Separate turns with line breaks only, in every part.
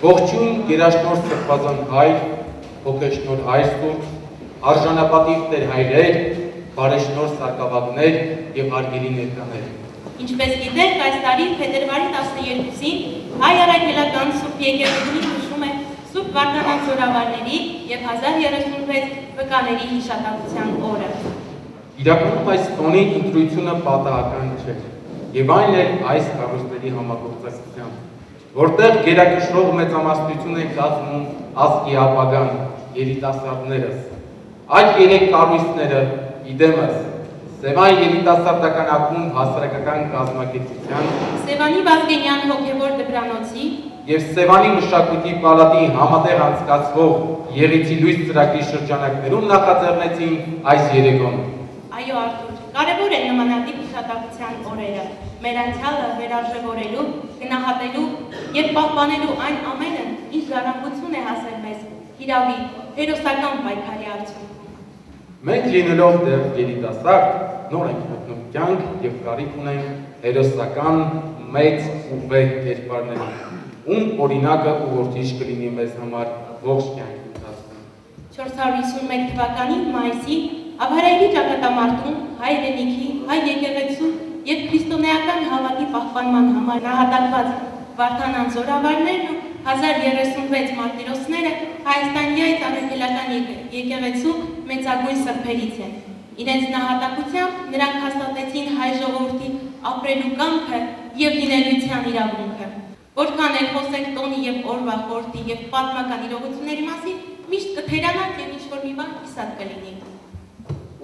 Ողջույն գերաշնորհ Սրբազան հայր, հոգեշնորհ հայր Սուրբ, արժանապատիվ Տեր հայրեր, բարեշնորհ սակավակներ եւ հարգելի ներկաներ։
Ինչպես գիտեք, այս տարի փետրվարի 12-ին հայ առաքելական Սուրբ Եկեղեցին նշում է Սուրբ Վարդանանց օրավարների եւ 1036 վկաների հիշատակության օրը։
Իրականում այս տոնի ընտրությունը պատահական չէ եւ այն էլ այս կառույցների համագործակցությամբ, որտեղ գերակշռող մեծամասնություն են կազմում ազգի ապագան, երիտասարդներս։ Այդ երեք կառույցները իդեմս Սևան երիտասարդական ակումբ հասարակական կազմակերպության,
Սևանի Վազգենյան հոգևոր դպրանոցի
եւ Սևանի մշակույթի պալատի համատեղ անցկացվող Եղիցի լույս ծրագրի շրջանակներում նախաձեռնեցին այս երեկոն։
Այո, Արթուր, կարևոր է նմանատիպ հիշատակության օրերը, մեր անցյալը վերարժևորելու, գնահատելու եւ պահպանելու այն ամենը, ինչ ժառանգություն է հասել մեզ հիրավի, հերոսական պայքարի արդյունքում։
Մենք լինելով դեռ երիտասարդ, նոր ենք մտնում կյանք եւ կարիք ունենք հերոսական մեծ ու վեհ կերպարների։ ում օրինակը ուղղորդիչ կլինի մեզ համար ողջ կյանքի ընթացքում։
451 թվականի մայիսի Աբհարայելի ճակատամարտում հայ հայրենիքի, հայ եկեղեցու եւ քրիստոնեական հավատի պահպանման համար նահատակված Վարդանան զորավարներն ու 1036 մարտիրոսները Հայաստանի արևելական եկեղեցու մեծագույն սրբերից են։ Իրենց նահատակությամբ նրանք հաստատեցին հայ ժողովրդի ապրելու կամքը եւ լինելիության իրավունքը։ Որքան էլ խոսենք տոնի եւ օրվա խորհրդի եւ պատմական իրողությունների մասին, միշտ կթերանանք եւ ինչ-որ մի բան կիսատ կլինի։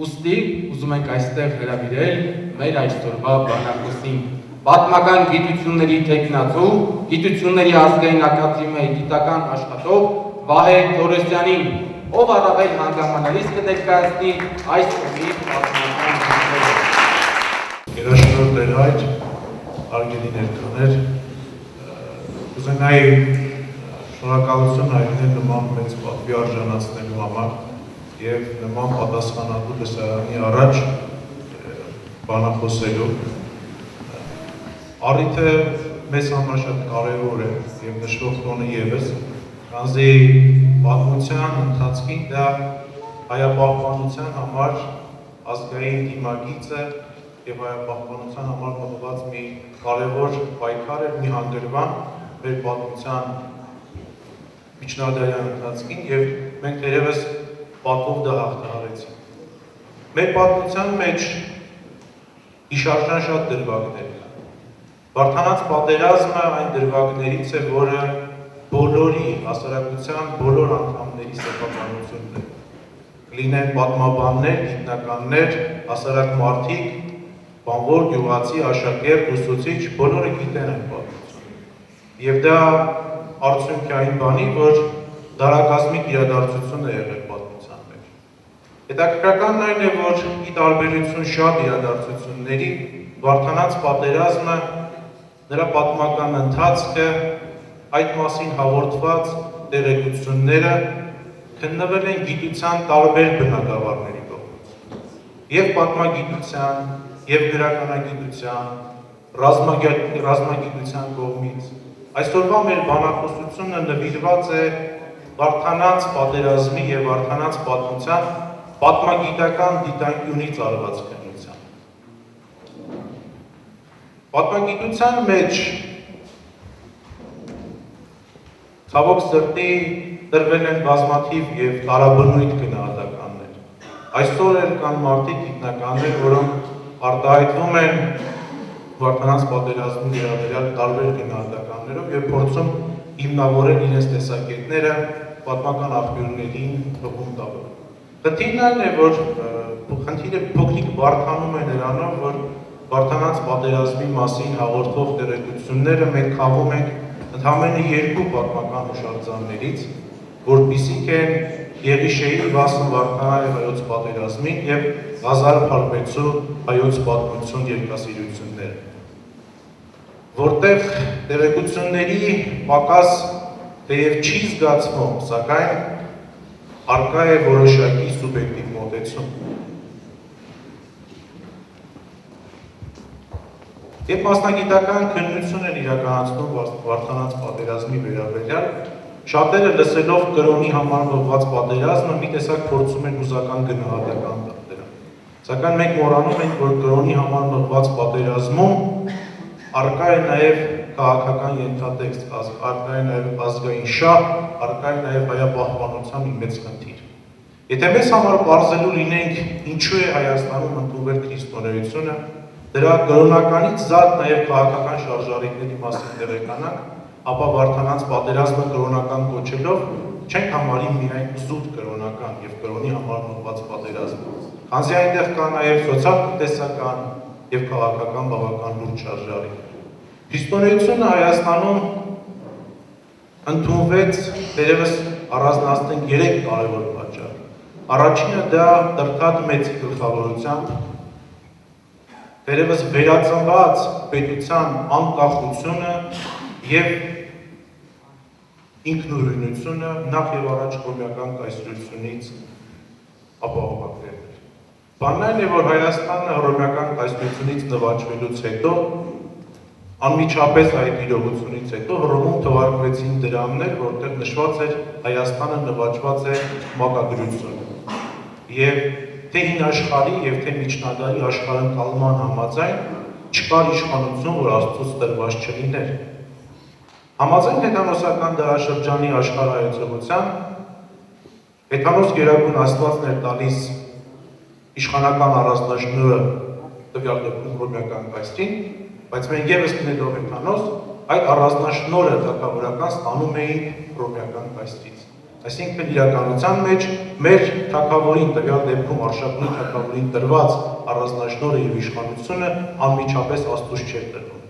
Ուստի ուզում ենք այստեղ հրավիրել մեր այսօրվա բանախոսին պատմական գիտությունների տեխնացու, գիտությունների ազգային ակադեմիայի գիտական աշխատող Վահե Թորոսյանին, ով առավել հանգամանալից կներկայացնի այս տոնի պատմական գիտությունները։
Գերաշնորհ Տեր հայր, հարգելի ներկաներ, կուզենայի շնորհակալություն հայտնել նման մեծ պատվի արժանացնելու համար եւ նման պատասխանատու լսարանի առաջ բանախոսելու։ Առիթը մեզ համար շատ կարևոր է եւ նշվող տոնը եւս, քանզի պատմության ընթացքին դա հայապահպանության համար ազգային դիմագիծ է եւ հայապահպանության համար մղված մի կարևոր պայքար է, մի հանգրվան մեր պատմության միջնադարյան ընթացքին եւ մենք դերևս պատվով դա հաղթահարեցինք։ Մեր պատմության մեջ հիշարժան շատ դրվագներ կան։ Վարդանանց պատերազմը այն դրվագներից է, որը բոլորի հասարակության բոլոր անդամների սեփականությունն է։ Կլինեն պատմաբաններ, գիտնականներ, հասարակ մարդիկ, բանվոր, գյուղացի, աշակերտ, ուսուցիչ, բոլորը գիտեն այն պատմությունը։ Եվ դա արդյունք է այն բանի, որ դարակազմիկ իրադարձություն է եղել պատմության մեջ։ Հետաքրքրականն այն է, որ ի տարբերություն շատ իրադարձությունների, Վարդանանց պատերազմը, նրա պատմական ընթացքը, այդ մասին հաղորդված տեղեկությունները քննվել են գիտության տարբեր բնագավառների կողմից։ Եվ պատմագիտության, եւ գրականագիտության, ռազմագիտության կողմից։ Այսօրվա մեր բանախոսությունը նվիրված է Վարդանանց պատերազմի եւ Վարդանանց պատմության պատմագիտական դիտանկյունից արված քննության։ Պատմագիտության մեջ ցավոք սրտի տրվել են բազմաթիվ եւ տարաբնույթ գնահատականներ։ Այսօր էլ կան մարդիկ գիտնականներ, որոնք արտահայտվում են Վարդանանց պատերազմի վերաբերյալ տարբեր գնահատականներով եւ փորձում հիմնավորել իրենց տեսակետները պատմական աղբյուրներին հողում տալով։ Խնդիրն այն է, որ խնդիրը փոքրիկ բարդանում է նրանով, որ Վարդանանց պատերազմի մասին հաղորդող տեղեկությունները մենք խաղում ենք ընդամենը երկու պատմական հուշարձաններից, որպիսիք են Եղիշեի Վասն Վարդանայի հայոց պատերազմին եւ Ղազար Փարպեցու հայոց պատմություն երկասիրությունները, որտեղ տեղեկությունների պակաս թեև չի զգացվում, սակայն առկա է որոշակի սուբյեկտիվ մոտեցում։ Երբ մասնագիտական քննություն են իրականացնում Վարդանանց պատերազմի վերաբերյալ, շատերը լսելով կրոնի համար մղված պատերազմը մի տեսակ փորձում են հուզական գնահատական տալ դրան։ Սակայն մենք մոռանում ենք, որ կրոնի համար մղված պատերազմում առկա է նաև քաղաքական ենթատեքստ, առկա է նաև ազգային շահ, առկա է նաև հայապահպանության մի մեծ խնդիր։ Եթե մեզ համար պարզելու լինենք ինչու է Հայաստանում ընդունվել քրիստոնեությունը, դրա կրոնականից զատ նաև քաղաքական շարժառիթների մասին տեղեկանանք, ապա Վարդանանց պատերազմը կրոնական կոչելով չենք համարի միայն զուտ կրոնական եւ կրոնի համար մղված պատերազմ։ Քանզի այնտեղ կա նաև սոցիալ-տնտեսական եւ քաղաքական բավական լուրջ շարժառիթ։ Քրիստոնեությունը Հայաստանում ընդունվեց դերևս առանձնացնենք 3 կարևոր պատճառ։ Առաջինը դա Տրթատ Մեծի գլխավորությամբ դերևս վերածնված պետության անկախությունը եւ ինքնուրույնությունը նախ եւ առաջ հռոմեական կայսրությունից ապահովագրել էր։ Բանն այն է, որ Հայաստանը հռոմեական կայսրությունից նվաճվելուց հետո Անմիջապես այդ իրողությունից հետո Հռոմում թվարկվեցին դրամներ, որտեղ նշված էր Հայաստանը նվաճված է մակագրություն։ Եվ թե հին աշխարհի եւ թե միջնադարի աշխարհընկալման համաձայն չկար իշխանություն, որ Աստծուց տրված չլիներ։ Համաձայն հեթանոսական դարաշրջանի աշխարհայեցողության հեթանոս գերագույն Աստվածն էր տալիս իշխանական առանձնաշնորհը տվյալ դեպքում հռոմեական կայսրին, բայց մենք ևս լինելով հեթանոս այդ առանձնաշնորհը թագավորական ստանում էին հռոմեական կայսրից։ Այսինքն իրականության մեջ մեր թագավորին տվյալ դեպքում Արշակունի թագավորին տրված առանձնաշնորհը եւ իշխանությունը անմիջապես Աստծուց չէր տրվում։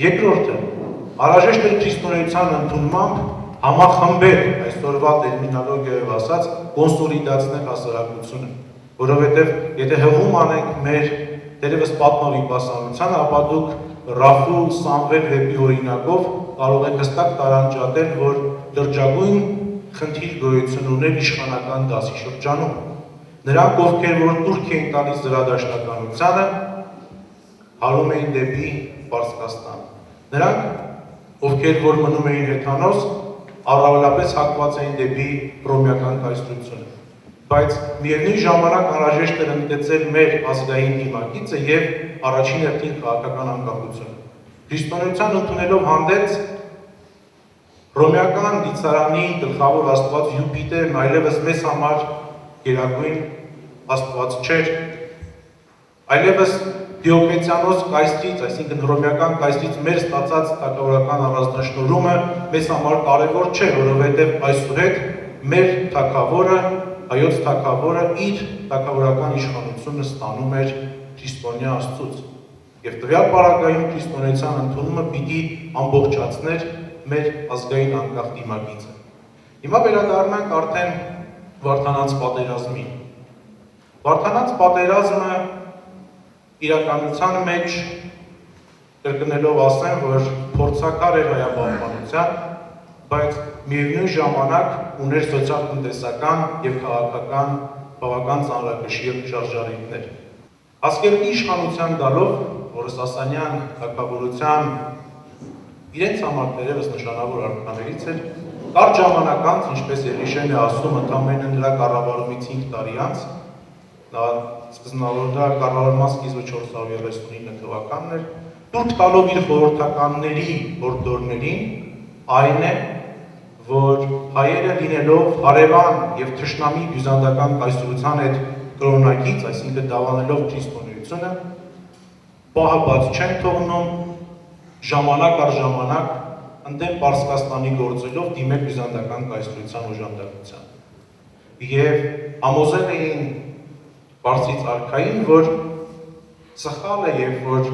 Երկրորդը, անհրաժեշտ էր քրիստոնեության ընդունմամբ համախմբել այսօրվա տերմինոլոգիայով ասած կոնսոլիդացնել հասարակությունը, որովհետեւ եթե հղում անենք մեր դերևս պատմավիպասանությանը, ապա դուք Ռաֆու Սամվել վեպի օրինակով կարող եք հստակ տարանջատել, որ լրջագույն խնդիր գոյություն ուներ իշխանական դասի շրջանում։ Նրանք, ովքեր որ տուրք էին տալիս զրադաշտականությանը, հարում էին դեպի Պարսկաստան։ Նրանք, ովքեր որ մնում էին հեթանոս, առավելապես հակված էին դեպի հռոմեական կայսրությունը։ Բայց միևնույն ժամանակ անհրաժեշտ էր ընդգծել մեր ազգային դիմակիցը եւ առաջին հերթին քաղաքական անկախությունը։ Քրիստոնեության ընդունելով հանդերձ հռոմեական դիցարանի գլխավոր աստված Յուպիտերն այլևս մեզ համար գերագույն աստված չէր, այլևս Դիոկլետիանոս կայսրից, այսինքն հռոմեական կայսրից մեր ստացած թագավորական առանձնաշնորհումը մեզ համար կարևոր չէ, որովհետև այսուհետ մեր թագավորը, հայոց թագավորը իր թագավորական իշխանությունը ստանում էր քրիստոնյա Աստծուց։ Եվ տվյալ պարագայում քրիստոնեության ընդունումը պիտի ամբողջացներ մեր ազգային անկախ դիմակիցը։ Հիմա վերադառնանք արդեն Վարդանանց պատերազմին։ Վարդանանց պատերազմը իրականության մեջ կրկնելով ասեմ, որ փորձակար էր հայապահպանության, բայց միևնույն ժամանակ ուներ սոցիալ-տնտեսական եւ քաղաքական բավական ծանրակշիռ շարժառիթներ։ Ասկերտի իշխանության գալով, որը Սասանյան թագավորության իրենց համար դերևս նշանավոր արքաներից էր, կարճ ժամանակ անց, ինչպես Էլիշեն է ասում, ընդամենը նրա կառավարումից 5 տարի անց, նա սկզբնավորდა կառավարման սկիզբը 439 թվականն էր, տուրք տալով իր խորհրդականների հորդորներին, այն է, որ հայերը լինելով հարևան եւ թշնամի բյուզանդական կայսրության հետ կրոնակից, այսինքն դավանելով քրիստոնեությունը, պահը բաց չեն թողնում, ժամանակ առ ժամանակ ընդդեմ Պարսկաստանի գործելով դիմել բյուզանդական կայսրության օժանդակության։ Եվ համոզել էին Պարսից արքային, որ սխալ է եւ որ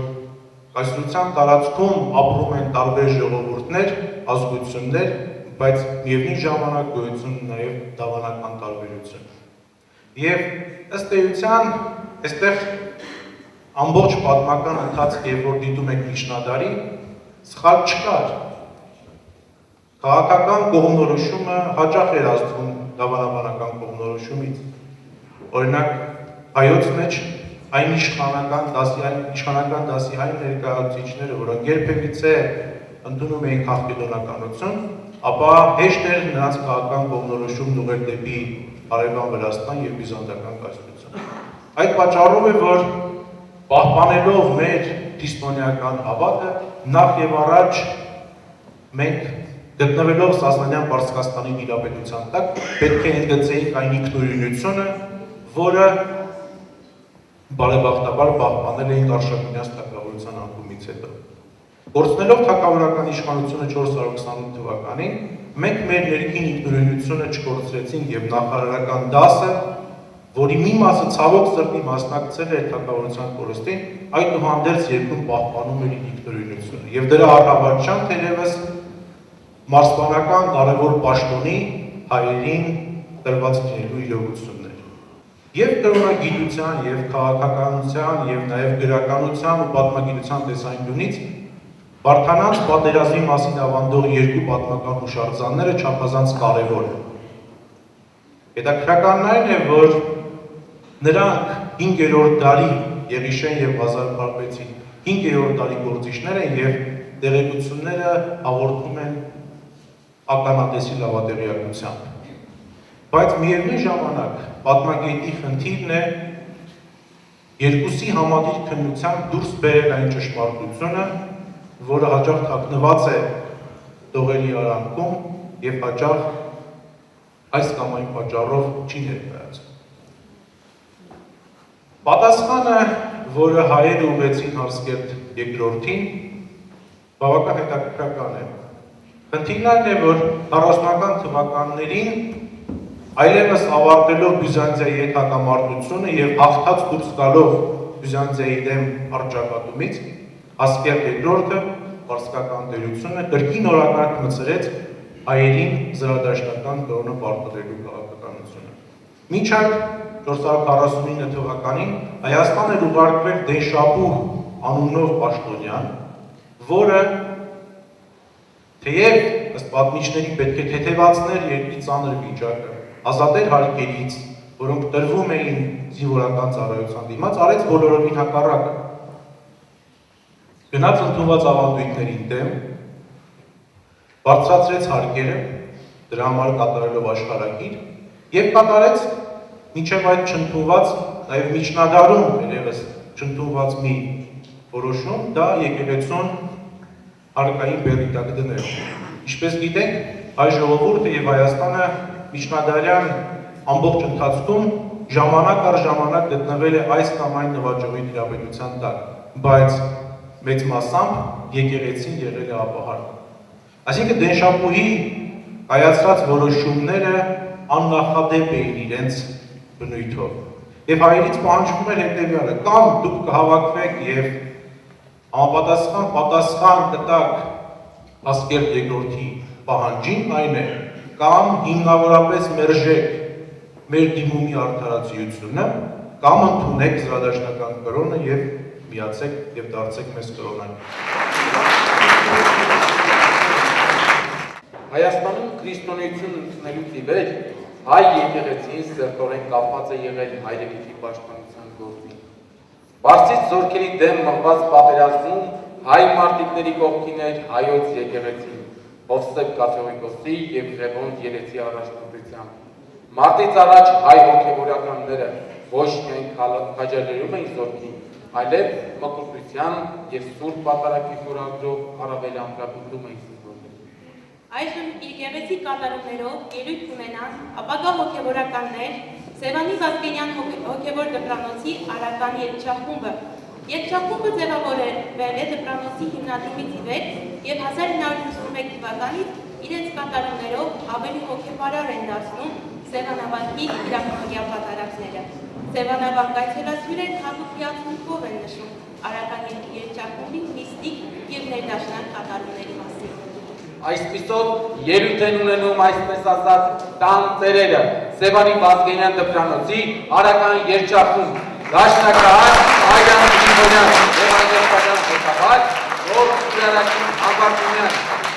կայսրության տարածքում ապրում են տարբեր ժողովուրդներ, ազգություններ, բայց միևնույն ժամանակ գոյություն նաեւ դավանական տարբերություն։ Եվ ըստ էության, այստեղ ամբողջ պատմական ընթացքը, երբ որ դիտում եք միջնադարի, սխալ չկար։ Քաղաքական կողմնորոշումը հաճախ էր ազդվում դավանաբանական կողմնորոշումից։ Օրինակ, հայոց մեջ այն իշխանական դասի հայ ներկայացուցիչները, որոնք երբևիցե ընդունում էին քաղաքական, ապա հեշտ էր նրանց քաղաքական կողմնորոշումն ուղղել դեպի հարևան Վրաստան եւ բյուզանդական կայսրություն։ Այդ պատճառով է, որ պահպանելով մեր քրիստոնեական հավատը, նախ եւ առաջ մենք գտնվելով Սասանյան Պարսկաստանի դիապետության տակ, պետք է ընդգծեինք այն ինքնուրույնությունը, որը բարեբախտաբար պահպանել էին Արշակունյաց թագավորության անկումից հետո։ Գործնելով թագավորական իշխանությունը 428 թվականին, մենք մեր ներքին ինքնուրույնությունը չկորցրեցինք եւ նախարարական դասը, որի մի մասը ցավոք սրտի մասնակցել էր թագավորության կորստին, այդուհանդերձ երկրում պահպանում էր ինքնուրույնությունը։ Եվ դրա առավելության թերևս մարզպանական կարևոր պաշտոնի հայերին տրված լինելու իրողություններ։ Եվ կրոնագիտության, եւ քաղաքականության, եւ նաեւ գրականության ու պատմագիտության տեսանկյունից Վարդանանց պատերազմի մասին ավանդող երկու պատմական հուշարձանները չափազանց կարևոր են։ Հետաքրքրականն այն է, որ նրանք 5-րդ դարի Եղիշեն եւ Ղազար Փարպեցի 5-րդ տարի գործիչներ են եւ տեղեկությունները հաղորդում են ականատեսի լավատեղյակությամբ։ Բայց միևնույն ժամանակ պատմագետի խնդիրն է երկուսի համադիր քննությամբ դուրս բերել այն ճշմարտությունը, որը հաճախ թաքնված է տողերի արանքում եւ հաճախ այս կամ այն պատճառով չի ներկայացվում։ Պատասխանը, որը հայերը ուղեցին Հարսկերտ II-ին, բավական հետաքրքրական է։ Խնդիրն այն է, որ 40-ական թվականներին այլևս ավարտելով Բյուզանդիայի հետ հակամարտությունը եւ հաղթած դուրս գալով Բյուզանդիայի դեմ առճակատումից, Հասկերտ II-ը պարսկական տերությունը կրկին օրակարգ մտցրեց հայերին զրադաշտական կրոնը պարտադրելու քաղաքականությունը։ Մինչ այդ 449 թվականին Հայաստան էր ուղարկվել Դենշապուհ անունով պաշտոնյան, որը թեև ըստ պատմիչների պետք է թեթևացներ երկրի ծանր վիճակը, ազատեր հարկերից, որոնք տրվում էին զինվորական ծառայության դիմաց, արեց բոլորովին հակառակը։ Գնաց ընդունված ավանդույթներին դեմ, բարձրացրեց հարկերը, դրա համար կատարելով աշխարհագիր, եւ կատարեց մինչև այդ չընդունված, նաեւ միջնադարում երևս չընդունված մի որոշում, դա եկեղեցուն հարկային բեռնիտակ դնել։ Ինչպես գիտենք, հայ ժողովուրդը եւ Հայաստանը միջնադարյան ամբողջ ընթացքում ժամանակ առ ժամանակ գտնվել է այս կամ այն նվաճողի տիրապետության տակ, բայց մեծ մասամբ եկեղեցին եղել է ապահար։ Այսինքն Դենշապուհի կայացրած որոշումները աննախադեպ էին իրենց բնույթով։ Եվ հայերից պահանջվում էր հետևյալը, կամ դուք կհավաքվեք եւ համապատասխան պատասխան կտաք Հասկերտ II-ի պահանջին, այն է, կամ հիմնավորապես մերժեք մեր դիմումի արդարացիությունը, կամ ընդունեք զրադաշտական կրոնը եւ միացեք եւ դարձեք մեզ կրոնային։
Հայաստանում քրիստոնեություն ընդունելուց ի վեր հայ եկեղեցին սերտորեն կապված է եղել հայրենիքի պաշտպանության գործին։ Պարսից զորքերի դեմ մղված պատերազմում հայ մարտիկների կողքին էր հայոց եկեղեցին, Հովսեփ կաթողիկոսի եւ Ղևոն Երեցի առաջնորդությամբ։ Մարտից առաջ հայ հոգեվորականները ոչ միայն քաջալերում էին զորքին, այլև մկրտության եւ սուրբ պատարագի խորագրով առավել ամրապնդում էին զինվորներին։
Այժմ եկեղեցի կատարումներով ելույթ կունենան ապագա հոգևորականներ Սևանի Վազգենյան հոգևոր դպրանոցի արական երգչախումբը։ Երգչախումբը ձևավորվել է դպրանոցի հիմնադրումից ի վեր եւ 1951 թվականից իրենց կատարումներով ավելի հոգեպարար են դարձնում Սևանավանքի իրականագիա պատարագները։ Սևանավանք այցելացուները քաղաքացիացնքով են նշում արական երգչախումբի միստիկ եւ ներդաշնակ կատարումների մասին։
Այսպիսով ելույթ են ունենում այսպես ասած տան ծերերը Սևանի Վազգենյան դպրանոցի արական երգչախումբ, դաշնակահար Այրան Գրիգորյան եւ անգլիական ղեկավար Գորգ Աբարտունյան։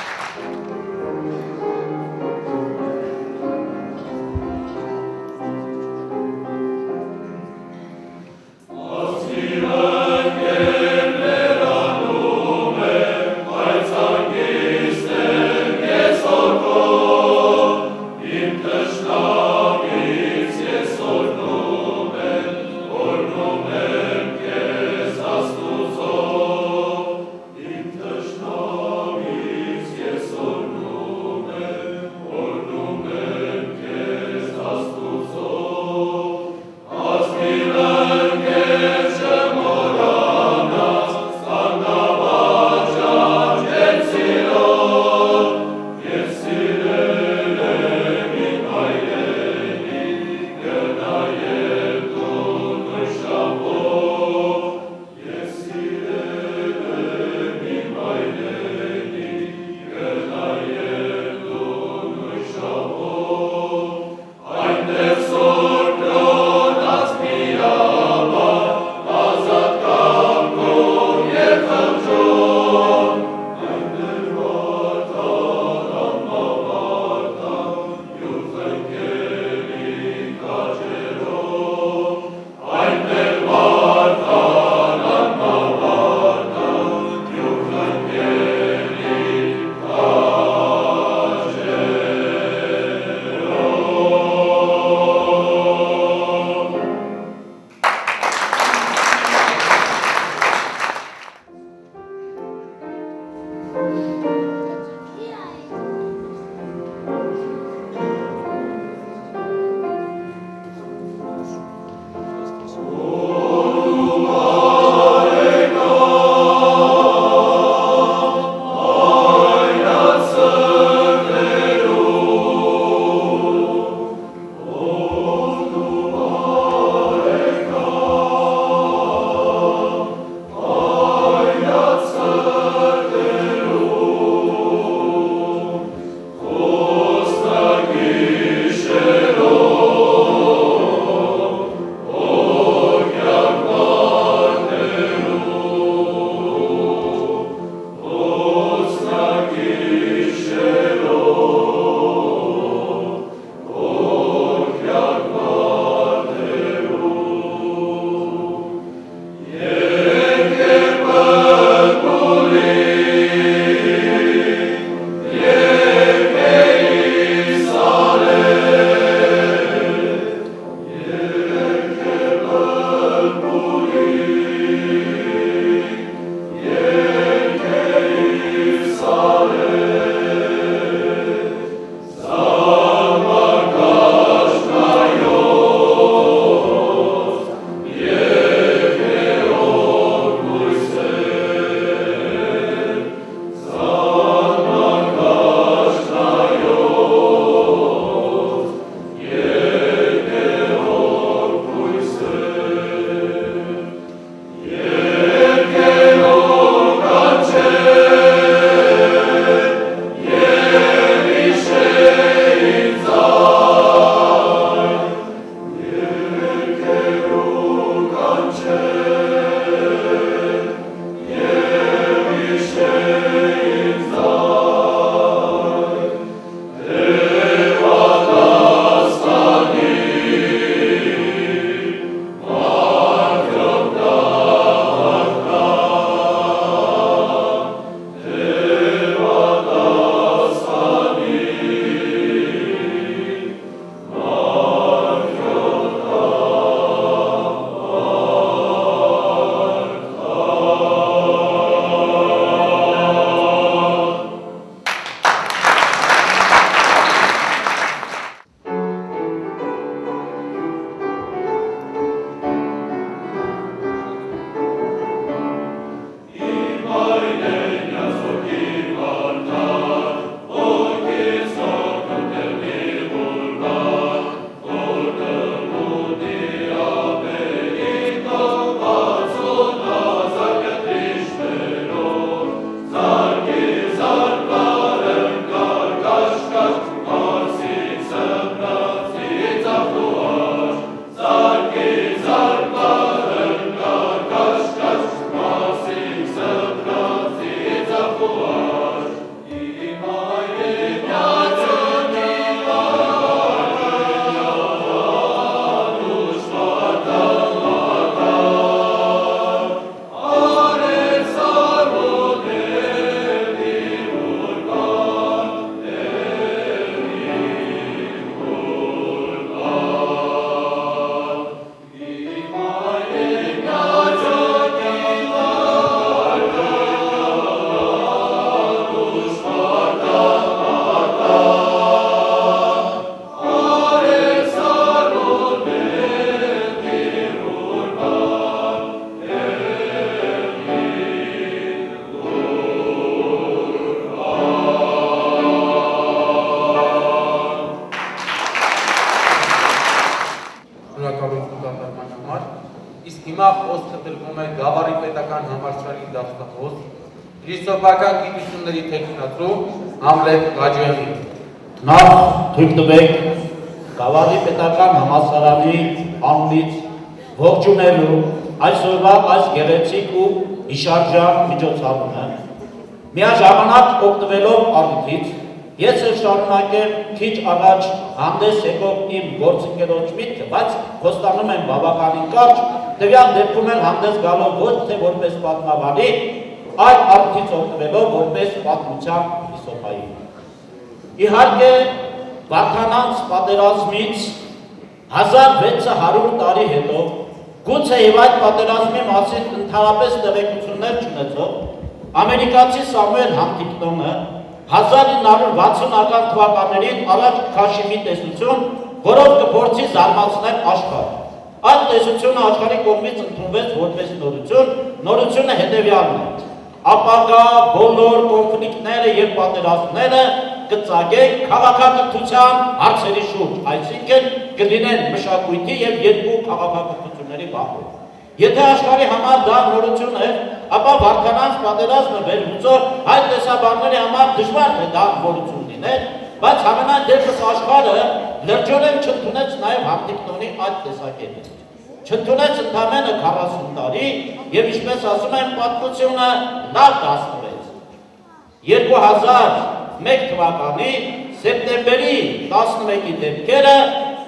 համալսարանի դասախոս, փիլիսոփական գիտությունների թեկնածու Համլետ Ղաջոյանի։
Նախ թույլ տվեք Գավառի պետական համալսարանի անունից ողջունելու այսօրվա այս գեղեցիկ ու հիշարժան միջոցառումը, միաժամանակ օգտվելով առիթից, ես էլ շարունակեմ քիչ առաջ հանդես եկող իմ գործընկերոջ միտքը, բայց խոստանում եմ բավականին կարճ, տվյալ դեպքում էլ հանդես գալով ոչ թե որպես պատմաբանի, այլ առիթից օգտվելով որպես պատմության փիլիսոփայի։ Իհարկե, Վարդանանց պատերազմից 1600 տարի հետո, գուցե եւ այդ պատերազմի մասին ընդհանրապես տեղեկություններ չունեցող ամերիկացի Սամուել Հանտինգտոնը 1960-ական թվականներին առաջ քաշի մի տեսություն, որով կփորձի զարմացնել աշխարհը։ Այդ տեսությունը աշխարհի կողմից ընդունվեց որպես նորություն, նորությունը հետևյալն է. ապագա բոլոր կոնֆլիկտները եւ պատերազմները կծագեն քաղաքակրթության հարցերի շուրջ, այսինքն կլինեն մշակույթի եւ երկու քաղաքակրթությունների բախում։ Եթե աշխարհի համար դա նորություն է, ապա Վարդանանց պատերազմը վերլուծող այդ տեսաբանների համար դժվար է դա նորություն լինել, բայց համենայն դեպս աշխարհը լրջորեն չընդունեց նաեւ Հանտինգտոնի այդ տեսակետը։ Չընդունեց ընդամենը 40 տարի եւ ինչպես ասում են պատմությունը լավ դաս տվեց։ 2001 թվականի սեպտեմբերի 11-ի դեպքերը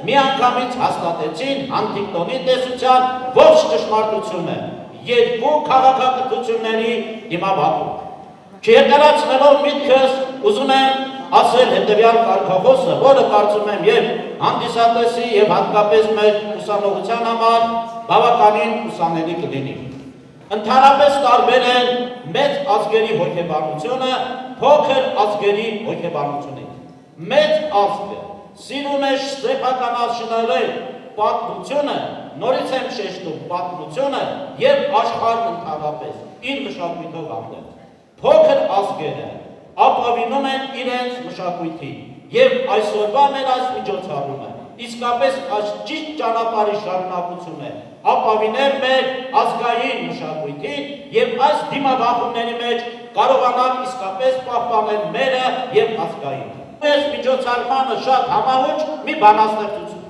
միանգամից հաստատեցին Հանտինգտոնի տեսության ողջ ճշմարտությունը երկու քաղաքակրթությունների դիմաբանում։ Չերկարացնելով միտքս ուզում եմ ասել հետևյալ կարգախոսը, որը կարծում եմ եւ հանդիսատեսի եւ հատկապես մեր ուսանողության համար բավականին ուսանելի կլինի։ Ընդհանրապես տարբեր են մեծ ազգերի հոգեբանությունը փոքր ազգերի հոգեբանությունից։ Մեծ ազգը սիրում է սեփականացնել պատմությունը, նորից եմ շեշտում պատմությունը եւ աշխարհն ընդհանրապես իր մշակույթով հանդեպ։ Փոքր ազգերը ապավինում են իրենց մշակույթի եւ այսօրվա մեր այս միջոցառումը իսկապես այս ճիշտ ճանապարհի շարունակություն է ապավինել մեր ազգային մշակույթին եւ այս դիմաբախումների մեջ կարողանալ իսկապես պահպանել մերը եւ ազգային։ Այս միջոցառմանը շատ համահունչ մի բանաստեղծություն։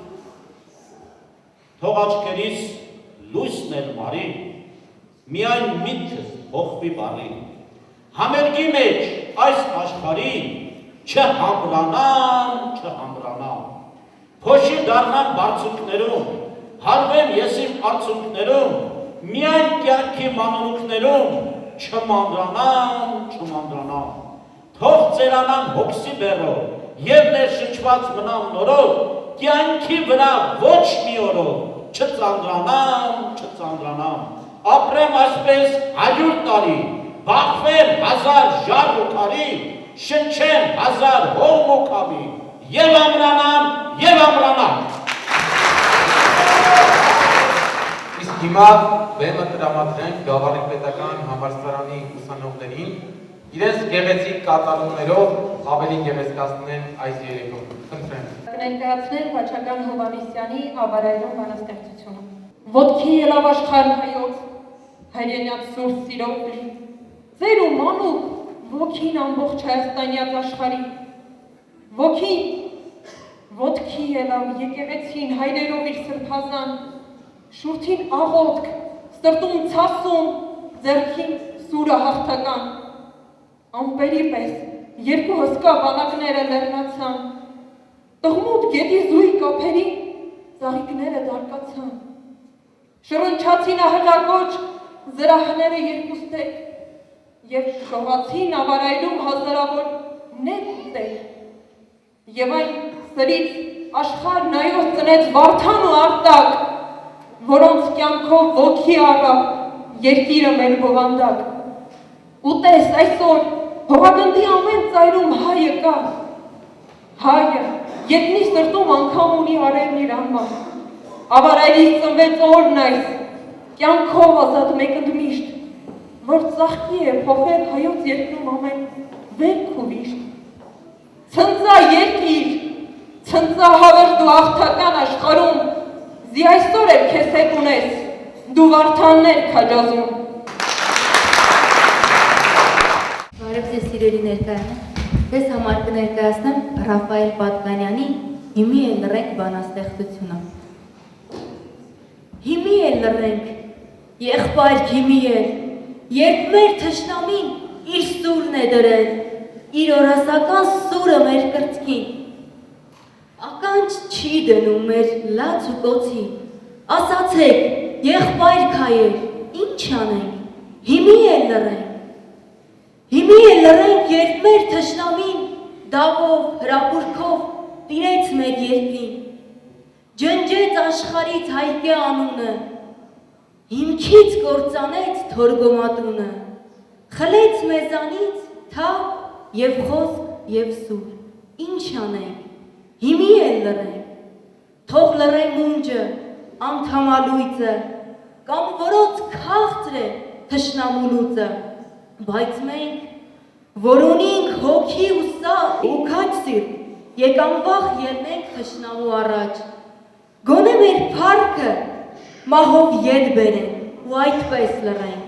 Թող աչքերիս լույսն էլ մարի, միայն միտքս փոխվի բարի։ Համերգի մեջ այս աշխարհի չհամրանամ, փոշի դառնամ բարձունքներում, հարվեմ ես իմ արցունքներում, միայն կյանքի մանրուքներում չմանդրանամ, թող ծերանամ հոգսի բեռով եւ ներշնչված մնամ նորով, կյանքի վրա ոչ մի օրով չծանրանամ, ապրեմ այսպես 100 տարի, բախվեմ 1000 ժառ ու քարի, շնչեմ 1000 հողմ ու քամի, եւ ամրանամ։
Իսկ հիմա բեմը տրամադրենք Գավառի պետական համալսարանի ուսանողներին, իրենց գեղեցիկ կատարումներով ավելի գեղեցկացնեն այս երեկոն։ Խնդրեմ։
Կներկայացնել Վաչական Հովհաննիսյանի «Աբարայրում» բանաստեղծությունը։ Ոտքի ելավ աշխարհ հայոց, հայրենյաց սուրբ սիրով լի, ձեր ու մանուկ ոգին ամբողջ Հայաստանյաց աշխարհի, ոգին ոտքի ելավ եկեղեցին հայրերով իր սրբազան, շուրթին աղոտք, սրտում ցասում, ձեռքին սուրը հաղթական, ամպերի պես երկու հսկա բանակները լեռնացան, տղմուտ գետի զույգ ափերին ծաղիկները դարկացան, շռնչացին ահեղագոչ զրահները երկուստեք և շողացին ավարայրում հազարավոր նետ ուտեք, և այն սրից աշխարհ նայող ծնեց Վարդան ու Արտակ, որոնց կյանքով ոգի առավ երկիրը մեր բովանդակ։ Ուտես այսօր հողագնդի ամեն ծայրում հայը կա, հայը ետնի սրտում անգամ ունի արևն իր անմար, ավարայրից ծնվեց օրն այս, կյանքով ազատ մեկ ընդմիշտ, որ ծաղկի է փոխել հայոց երկրում ամեն վերք ու վիշտ։ Ցնծա երկիր, ցնծա հավերժ դու աղթական աշխարհում, զի այսօր էլ քեզ հետ ունես, դու Վարդաններ քաջազում։
Ես սիրելի ներկայանեմ, ես համար կներկայացնեմ Ռաֆայել Պատկանյանի «Հիմի էլ լռենք» բանաստեղծությունը։ Հիմի էլ լռենք, եղբայր հիմի էլ, երբ մեր թշնամին իր սուրն է դրել, իր օրասական սուրը մեր կրծքին, ականջ չի դնում մեր լաց ու կոցի, ասացեք, եղբայր քայեր, ինչ անենք, հիմի էլ լռենք։ Հիմի էլ լռենք, երբ մեր թշնամին դավով, հրապուրքով տիրեց մեր երկրին, ջնջեց աշխարհից հայկե անունը, հիմքից կործանեց թորգոմատունը, խլեց մեզանից թափ և խոսք և սուր, ինչ անենք, հիմի էլ լռենք, թող լռե մունջը, անդամալույծը, կամ որոց քաղցր է թշնամու լուծը, բայց մենք, որ ունենք հոգի ու սավ ու քաջ սիրտ, եկանվախ ելնենք թշնամու առաջ, գոնե մեր փառքը մահով ետ բերենք ու այդպես լռենք։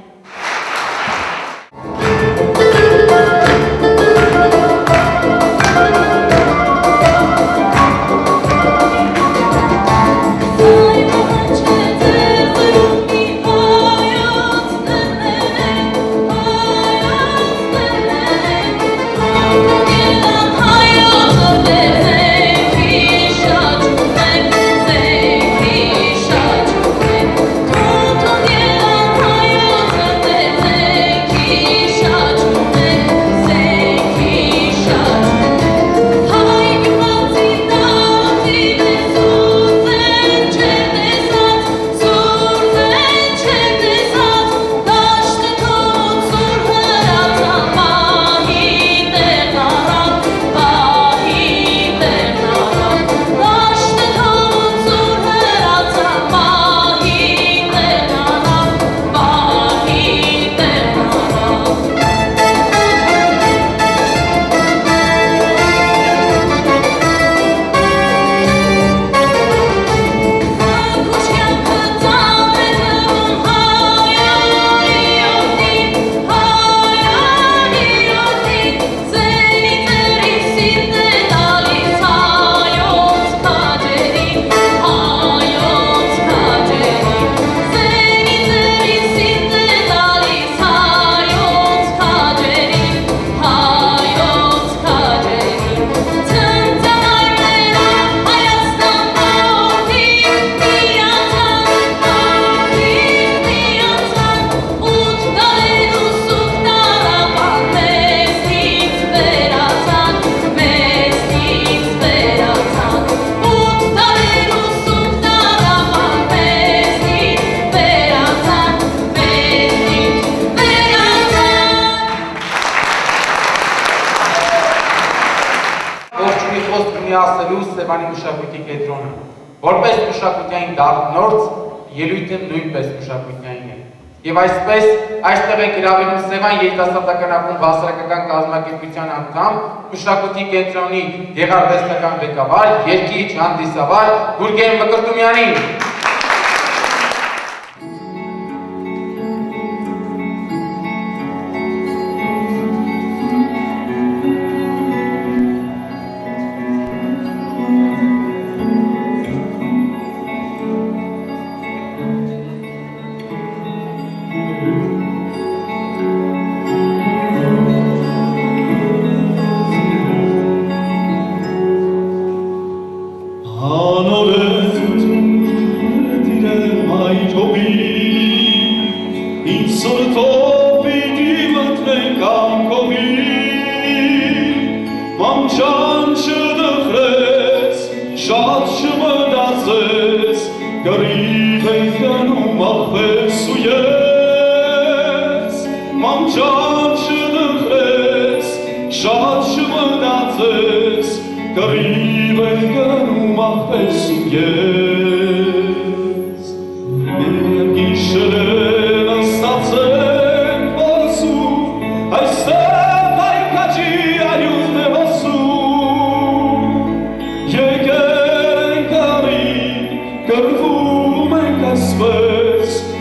Սևանի մշակույթի կենտրոնը, որպես մշակութային դառնորդ, ելույթը նույնպես մշակութային է։ Եվ այսպես, այստեղ է գրավելում Սևան երիտասարդական ակումբ հասարակական կազմակերպության անդամ, մշակույթի կենտրոնի գեղարվեստական ղեկավար, երգիչ, հանդիսավար Գուրգեն Մկրտումյանին։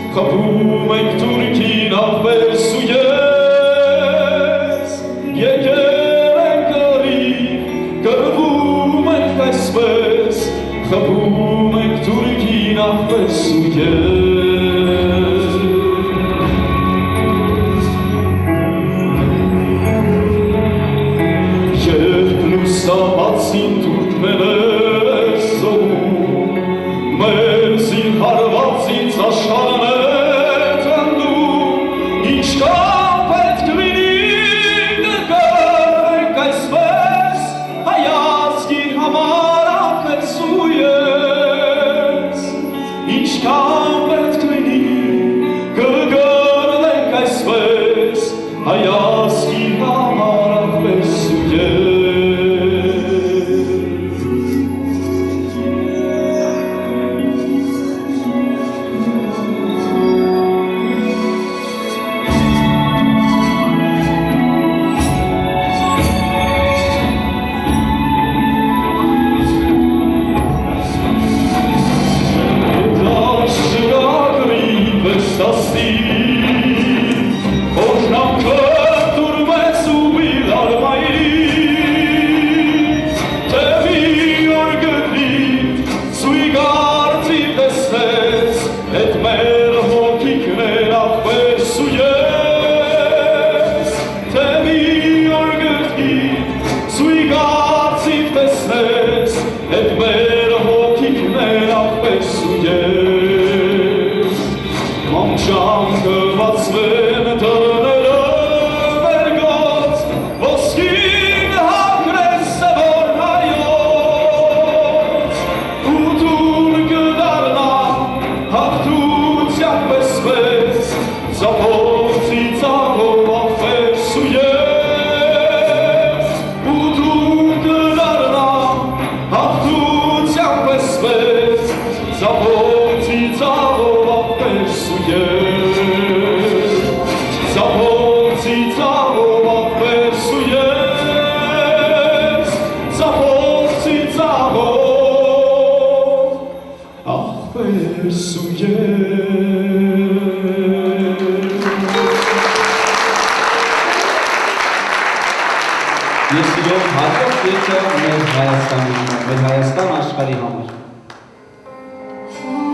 Խփում ենք թուրքին աղվեր սույես, հայացքի համար աղպես ու
Ես իրոք հատող կեչը մեր Հայաստան աշխարհի համար։
Ո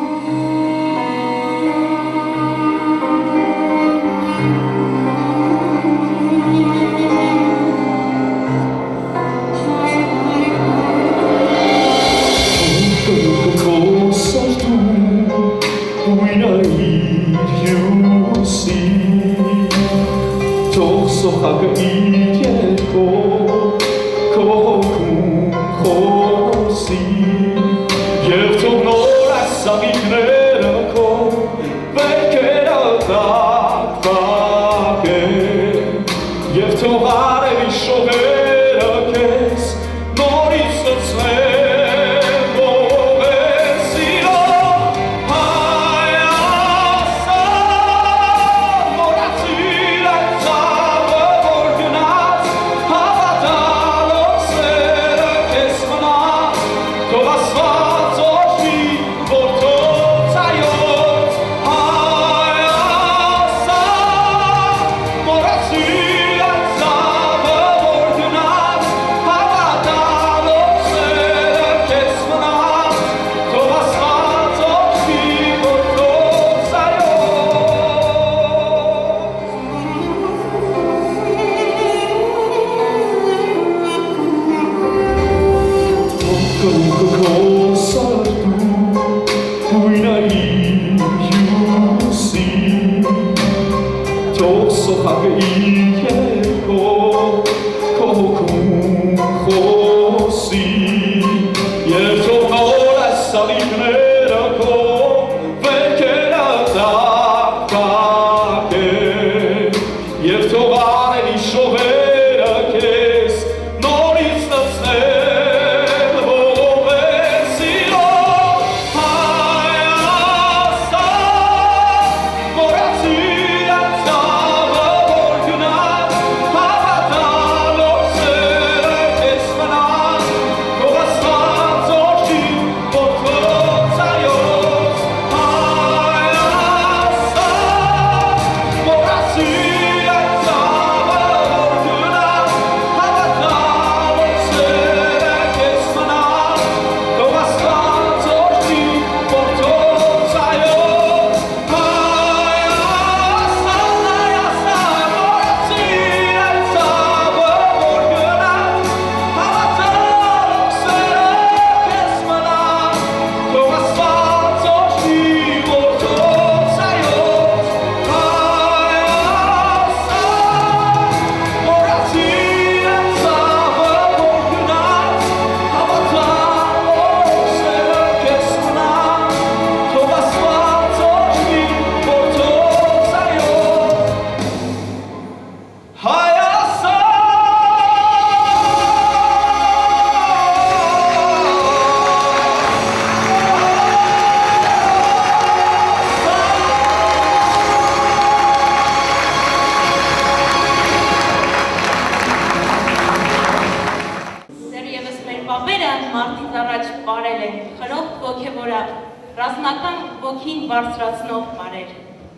մարտից առաջ պարել են, խրոխտ ոգևորավ, ռազմական ոգին բարձրացնող պարեր։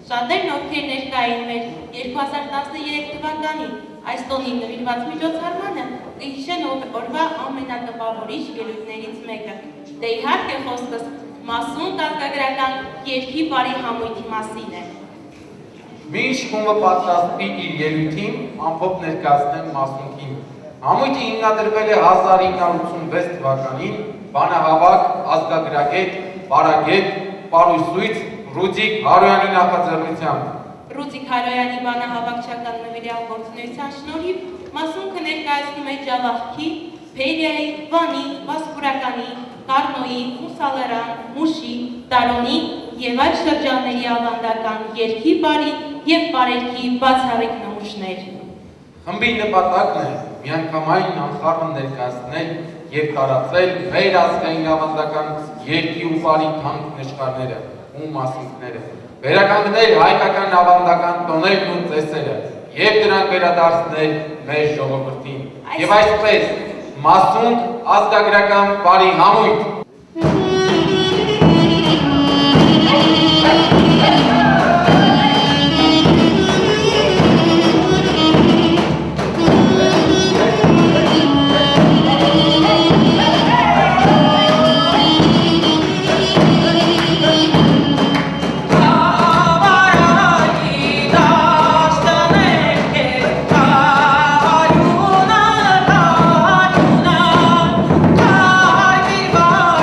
Շատերն ովքեր ներկային մեր 2013 թվականին այս տոնին նվիրված միջոցառմանը կհիշեն օրվա ամենատպավորիչ ելույթներից մեկը։ Դե իհարկե խոսքս մասուն ազգագրական երգի բարի համույթի մասին է։
Մինչ խումբը պատրաստվի իր ելույթին, ամփոփ ներկայացնեմ մասունքին։ Համույթը հիմնադրվել է 1986 թվականին բանահավաք, ազգագրագետ, բարագետ, պարուսույց Ռուդիկ Հարոյանի նախաձեռնությամբ։
Ռուդիկ Հարոյանի բանահավաքչական նվիրյալ գործունեության շնորհիվ մասունքը ներկայացնում է Ջավախքի, Փերիայի, Վանի, Վասպուրականի, Կարնոյի, Մուսալերան, Մուշի, Տարոնի եւ այլ շրջանների ավանդական երգի բարի եւ բարերգի բացառիկ նմուշներ։
Խմբի նպատակն է միանգամայն անխառն ներկայացնել եւ տարածել մեր ազգային ավանդական երգի ու բարի թանկ նշանները ու մասունքները, վերականգնել հայկական ավանդական տոներն ու ծեսերը եւ դրանք վերադարձնել մեր ժողովրդին։ Եվ այսպես մասունք ազգագրական բարի համույթ
Bye.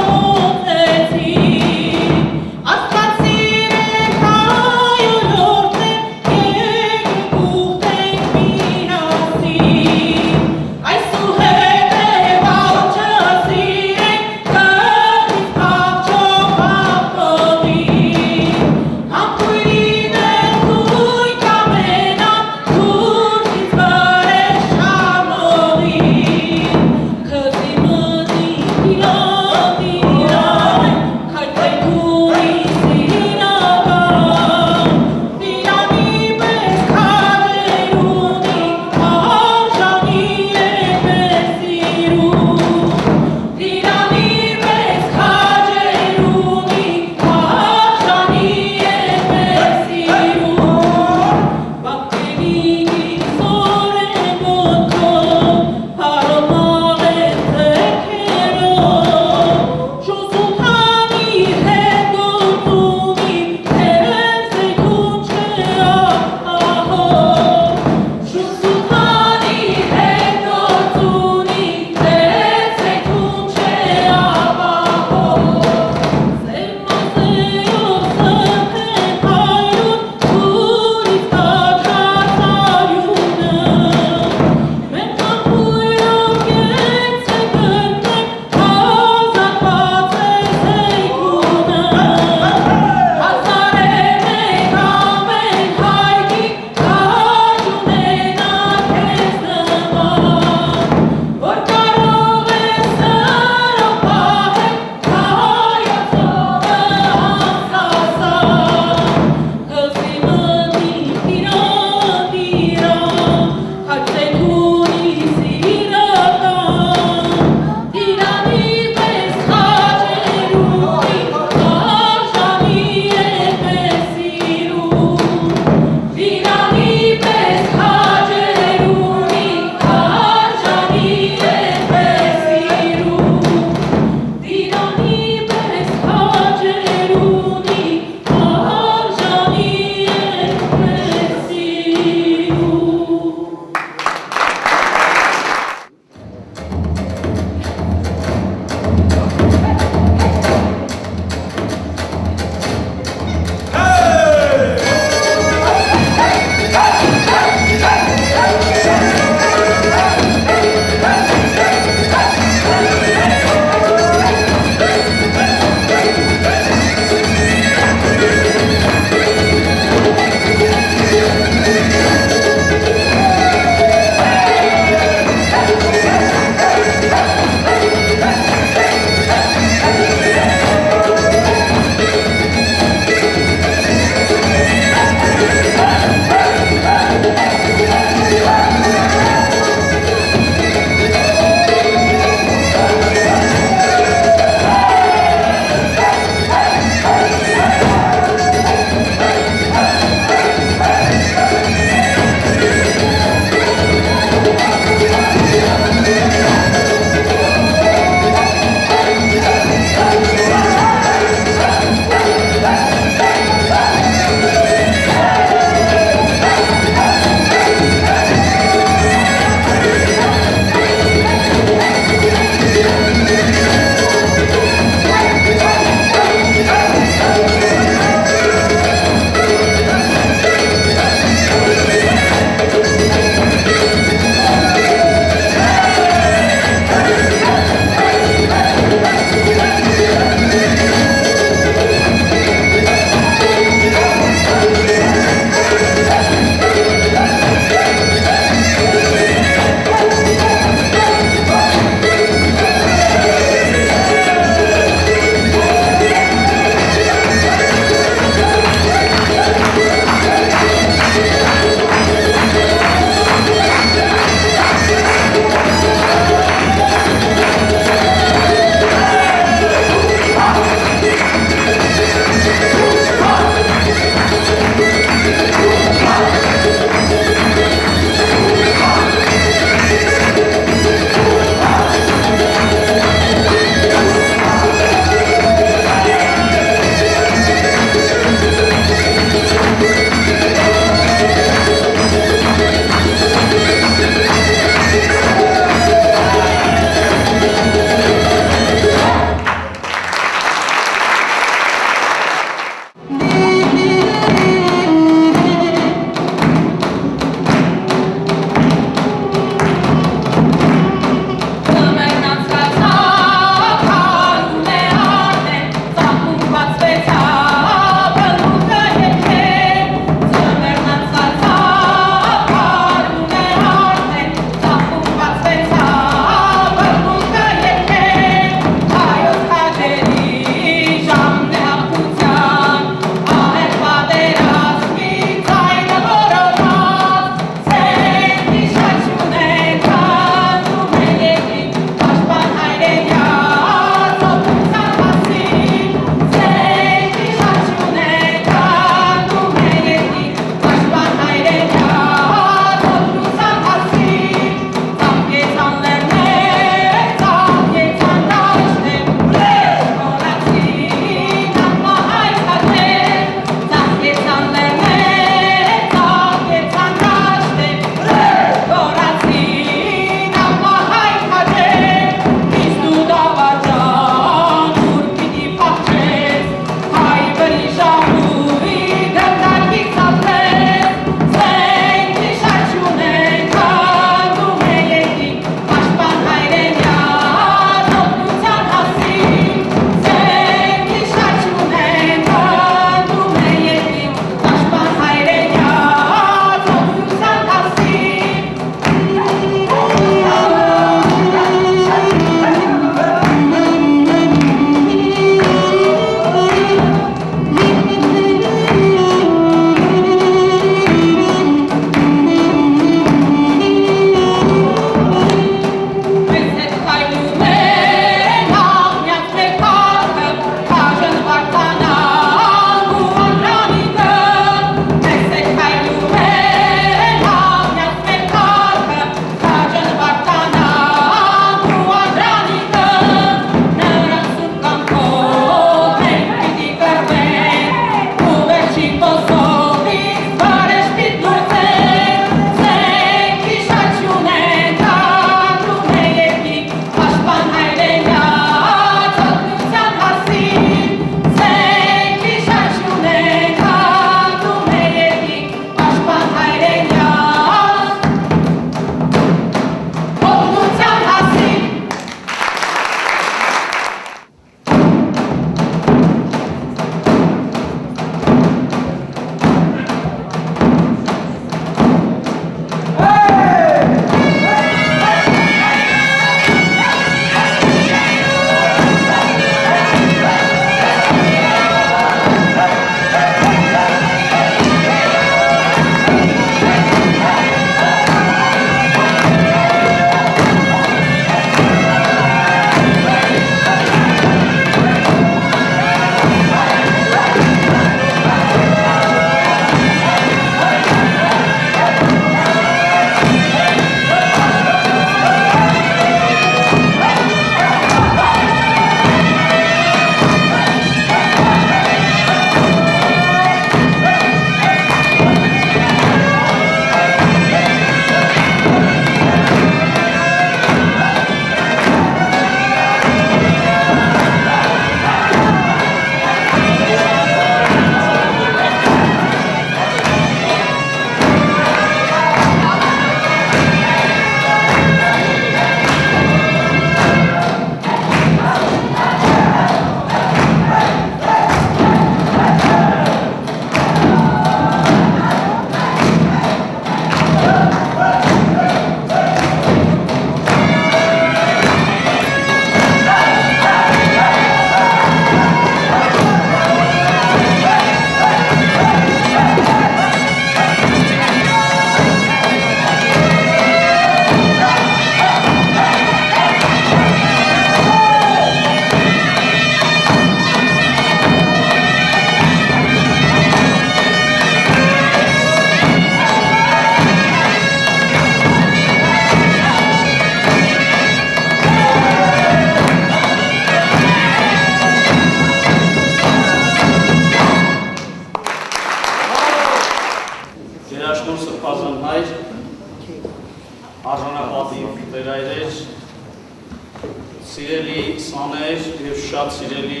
Սիրելի սաներ և շատ սիրելի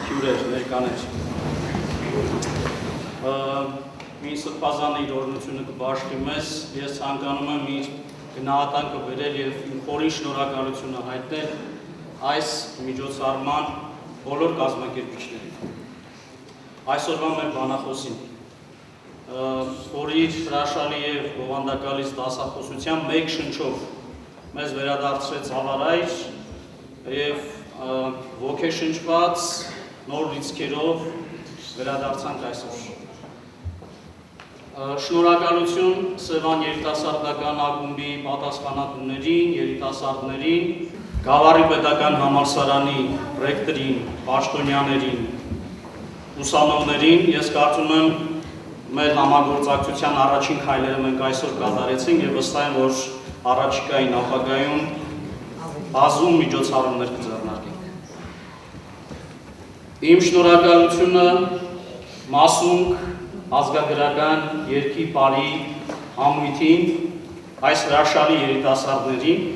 հյուրեր, ներկաներ։ Մի սրբազան իր օրհնությունը կբաշխի մեզ, ես ցանկանում եմ իր գնահատանքը բերել և իմ խորին շնորհակալությունը հայտնել այս միջոցառման բոլոր կազմակերպիչներին։ Այսօրվա մեր բանախոսին, որ իր հրաշալի և բովանդակալից դասախոսությամբ մեկ շնչով մեզ վերադարձրեց ավարայր և ոգեշնչված նոր լիցքերով վերադարձանք այսօր։ Շնորհակալություն Սևան երիտասարդական ակումբի պատասխանատուներին, երիտասարդներին, Գավառի պետական համալսարանի ռեկտորին, պաշտոնյաներին, ուսանողներին, ես կարծում եմ մեր համագործակցության առաջին քայլերը մենք այսօր կատարեցինք և վստահ եմ, որ առաջիկային ապագայում բազում միջոցառումներ կձեռնարկենք։ Իմ շնորհակալությունը մասունք ազգագրական երգի պարի համույթին, այս հրաշալի երիտասարդներին,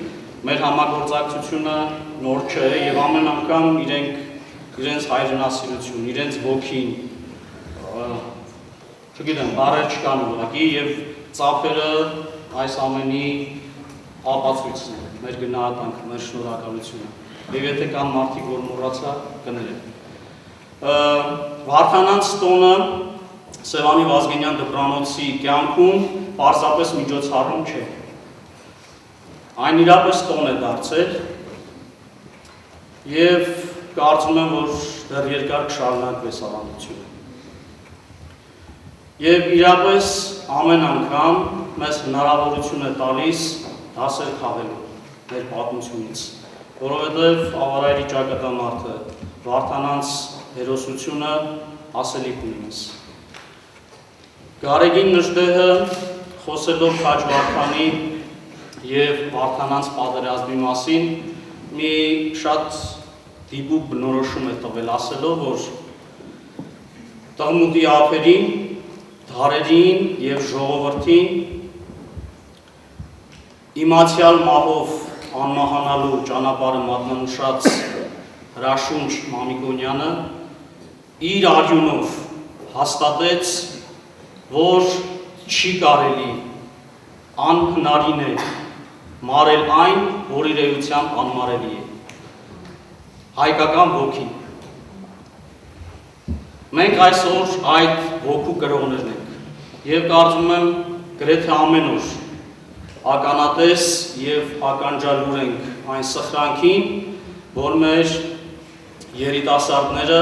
մեր համագործակցությունը նոր չէ և ամեն անգամ իրենց հայրենասիրություն, իրենց ոգին, չգիտեմ, բառեր չկան ուղղակի և ծափերը այս ամենի ապացույցն է, մեր գնահատանքը, մեր շնորհակալությունը և եթե կան մարդիկ, որ մոռացա, կներեք։ Վարդանանց տոնը Սևանի Վազգենյան դպրանոցի կյանքում պարզապես միջոցառում չէ։ Այն իրապես տոն է դարձել և կարծում եմ, որ դեռ երկար կշարունակվի ավանդությունը։ Եվ իրապես ամեն անգամ մեզ հնարավորություն է տալիս դասեր քաղելու մեր պատմությունից, որովհետև ավարայրի ճակատամարտը, Վարդանանց հերոսությունը ասելիք ունի մեզ։ Գարեգին Նժդեհը խոսելով Քաջ Վարդանի և Վարդանանց պատերազմի մասին մի շատ դիպուկ բնորոշում է տվել ասելով, որ տղմուտի ափերին, դարերին և ժողովրդին իմացյալ մահով անմահանալու ճանապարհը մատնանշած հրաշունչ Մամիկոնյանը իր արյունով հաստատեց, որ չի կարելի, անհնարին է մարել այն, որ իր էությամբ անմարելի է։ Հայկական ոգի։ Մենք այսօր այդ ոգու կրողներն ենք և կարծում եմ գրեթե ամեն օր ականատես և ականջալուր ենք այն սխրանքին, որ մեր երիտասարդները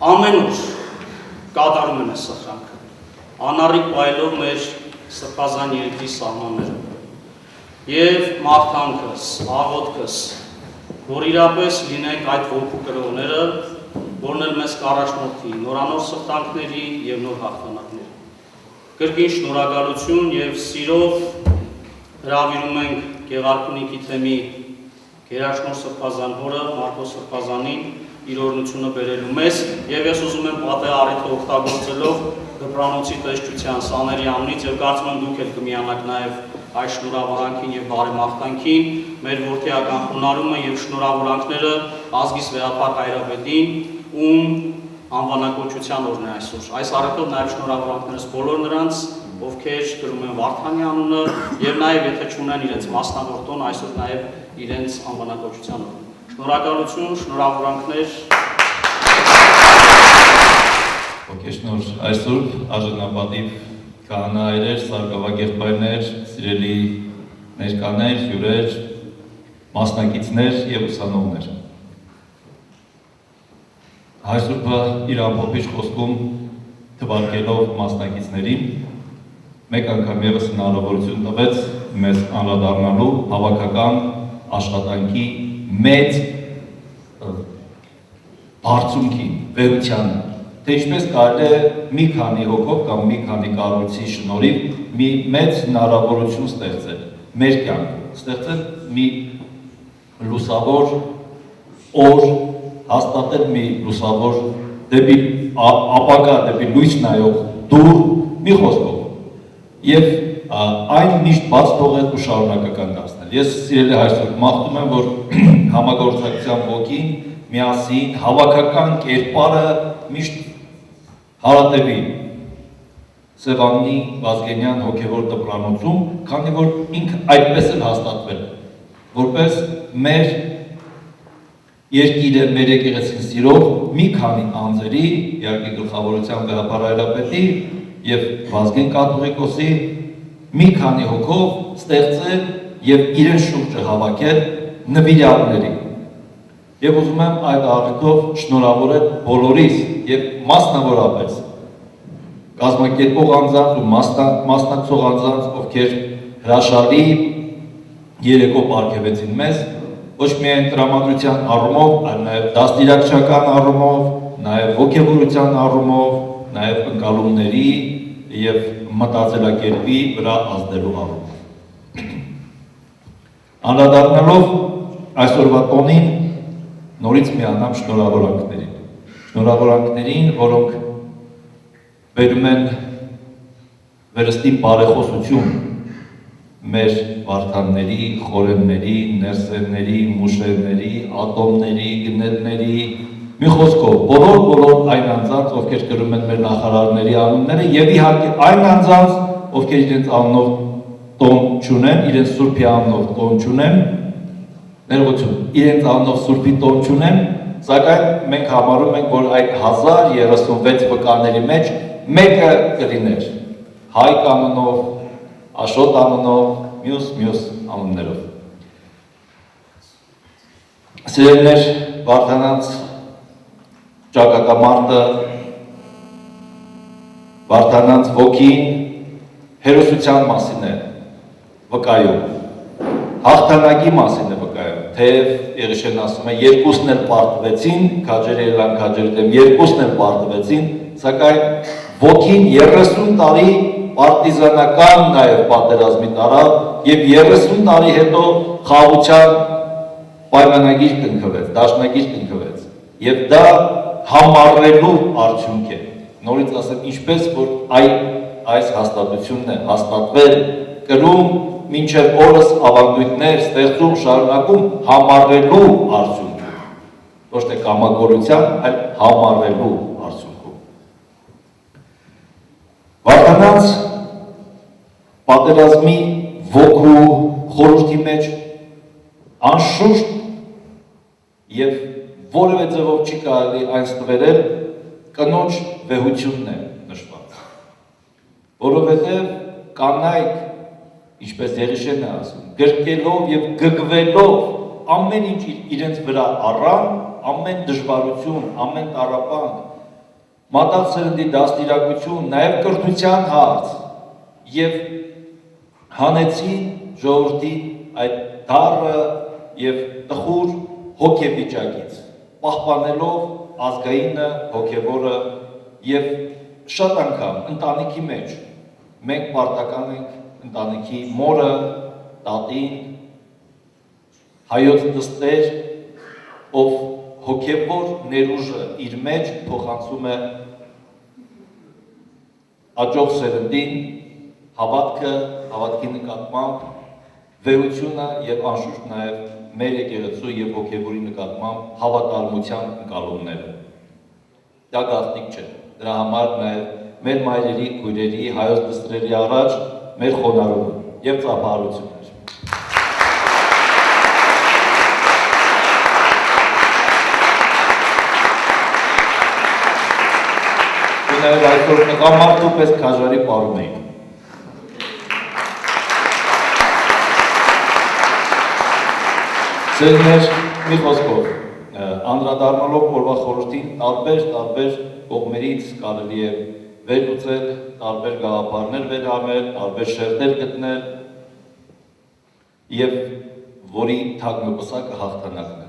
ամեն օր կատարում են այս սխրանքը, անառիկ պայելով մեր սրբազան երկրի սահմանները և մաղթանքս, աղոթքս, որ իրապես լինենք այդ ոգու կրողները, որն էլ մեզ կառաջնորդի նորանոր սխրանքների և նոր հաղթանակների։ Կրկին շնորհակալություն և սիրով հրավիրում ենք Գեղարքունիքի թեմի գերաշնորհ սրբազան հորը Մարկոս Սրբազանին իր օրհնությունը բերելու մեզ և ես ուզում եմ պատեհ առիթը օգտագործելով դպրանոցի տեսչության սաների անունից և կարծում եմ դուք էլ կմիանաք նաև այս շնորհավորանքին և բարեմաղթանքին մեր որդիական խոնարհումը և շնորհավորանքները ազգիս վեհապար Հայրապետին, ում անվանակոչության օրն է այսօր։ Այս առիթով նաև շնորհավորանքներս բոլոր նրանց, ովքեր կրում են Վարդանի անունը և նաև եթե չունեն իրենց մասնավոր տոն, այսօր նաև իրենց անվանակոչության օրն։ Շնորհակալություն, շնորհավորանքներ։
Ոգեշնորհ այսօր արժանապատիվ քահանայրեր, սարգսակերպայրներ, սիրելի ներկաներ, հյուրեր, մասնակիցներ և ուսանողներ։ Այսօրվա իր ամփոփիչ խոսքում թվարկելով մասնակիցներին մեկ անգամ ևս հնարավորություն տվեց մեզ անդրադառնալու հավաքական աշխատանքի մեծ բարձունքին, վեհությանը, թե ինչպես կարելի է մի քանի հոգով կամ մի քանի կառույցի շնորհիվ մի մեծ հնարավորություն ստեղծել մեր կյանքում, ստեղծել մի լուսավոր օր, հաստատել մի լուսավոր դեպի ապագա, դեպի լույս նայող դուռ, մի խոսքով, և այն միշտ բաց թողել ու շարունակական դարձնել։ մտնել։ Ես սիրելի հայրեր մաղթում եմ, որ համագործակցության ոգին միասին հավաքական կերպարը միշտ հարատևի Սևանի Վազգենյան հոգևոր դպրանոցում, քանի որ ինքը այդպես էլ հաստատվել, որպես մեր երկիրը, մեր եկեղեցին սիրող մի քանի անձերի, իհարկե գլխավորության վեհապար հայրապետի եւ Վազգեն կաթողիկոսի մի քանի հոգով ստեղծել եւ իրեն շուրջը հավաքել նվիրյալների։ Եվ ուզում եմ այդ առիթով շնորհավորել բոլորիս եւ մասնավորապես կազմակերպող անձանց ու մասնակցող անձանց, ովքեր հրաշալի երեկո պարգևեցին մեզ, ոչ միայն տրամադրության առումով, այլ նաև դաստիարակչական առումով, նաև ոգևորության առումով, նաև ընկալումների եւ մտածելակերպի վրա ազդելու առումով։ Անդրադառնալով այսօրվա տոնին նորից միանամ շնորհավորանքներին, որոնք բերում են վերստին բարեխոսություն մեր վարդանների, խորենների, ներսերների, մուշերների, ատոմների, գնետների, մի խոսքով, բոլոր այն անձանց, ովքեր կրում են մեր նախարարների անունները եւ իհարկե այն անձանց, ովքեր իրենց անունով տոն չունեն, իրենց սուրբի անունով տոն չունեն, ներողություն, իրենց անունով սուրբի տոն չունեն, սակայն մենք համարում ենք, որ այդ 1036 վկաների մեջ մեկը կլիներ Հայկ անունով, Աշոտ անունով, մյուս անուններով։ Սիրելիներ, Վարդանանց ճակատամարտը, Վարդանանց ոգին հերոսության մասին է վկայում, հաղթանակի մասին է վկայում, թեև Եղիշեն ասում է երկուսն էլ պարտվեցին, քաջերը ելան քաջերի դեմ, երկուսն էլ պարտվեցին, սակայն ոգին 30 տարի պարտիզանական նաև պատերազմի տարավ եւ 30 տարի հետո խաղաղության պայմանագիր կնքվեց, դաշնագիր կնքվեց եւ դա համառելու արդյունք է։ Նորից ասեմ, ինչպես որ այս հաստատությունն է հաստատվել կրում մինչև օրս ավանդույթներ ստեղծում, շարունակում համառելու արդյունքում, ոչ թե կամակորության, այլ համառելու արդյունքում։ Վարդանանց պատերազմի ոգու խորհրդի մեջ անշուշտ եւ որևէ ձևով չի կարելի այն ստվերել կնոջ վեհությունն է նշված, որովհետև կանայք, ինչպես Եղիշեն է ասում, գրկելով եւ գգվելով ամեն ինչ իրենց վրա առան, ամեն դժվարություն, ամեն տառապանք, մատաղ սերնդի դաստիարակություն, նաև կրթության հարց եւ հանեցին ժողովրդի այդ դառը եւ տխուր հոգեվիճակից, պահպանելով ազգայինը, հոգևորը եւ շատ անգամ ընտանիքի մեջ մենք պարտական ենք ընտանիքի մորը, տատին, հայոց դստեր, ով հոգևոր ներուժը իր մեջ փոխանցում է աջող սերնդին, հավատքի նկատմամբ, վեհությունը եւ անշուշտ նաեւ մեր եկեղեցու եւ հոգևորի նկատմամբ հավատարմության ընկալումները։ Դա գաղտնիք չէ։ Դրա համար նաեւ մեր մայրերի, քույրերի, հայոց դստրերի առաջ մեր խոնարհումը եւ ծափահարություններ։ Նաև այսօր տղամարդու պես քաջարի պարում էին։ Սերներ մի խոսքով, անդրադառնալով օրվա խորհրդին տարբեր կողմերից կարելի է վերլուծել, տարբեր գաղափարներ վերհամել, տարբեր շերտեր գտնել եւ որի թագնոպսակը հաղթանակն է։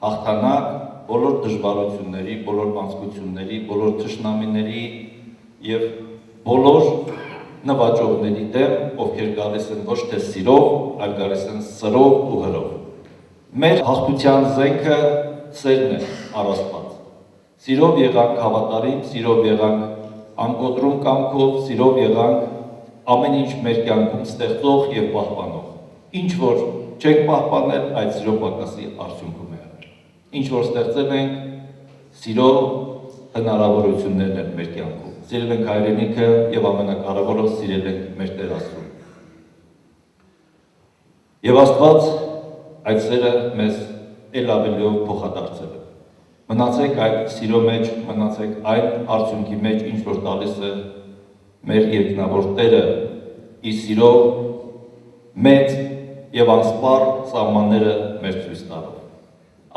Հաղթանակ բոլոր դժվարությունների, բոլոր անցկությունների, բոլոր թշնամիների եւ բոլոր նվաճողների դեմ, ովքեր գալիս են ոչ թե սիրով, այլ գալիս են սրով ու հրով։ Մեր հաղթության զենքը սերն է առաստված։ Սիրով եղանք հավատարիմ, սիրով եղանք անկոտրում կամքով, սիրով եղանք ամեն ինչ մեր կյանքում ստեղծող եւ պահպանող։ ինչ որ չենք պահպանել, այդ սիրո պակասի արդյունքում է եղել։ Ինչ որ ստեղծել ենք, սիրո հնարավորություններն են մեր կյանքում։ Սիրել ենք հայրենիքը եւ ամենակարևորը սիրել ենք մեր Տեր Աստծուն։ Եվ Աստված այդ սերը մեզ ել ավելիով փոխադարձել է։ Մնացեք այդ սիրո մեջ, մնացեք այդ արդյունքի մեջ, ինչ որ տալիս է մեր երկնավոր Տերը իր սիրո մեծ եւ անսպառ սահմանները մեր ցույց տալով։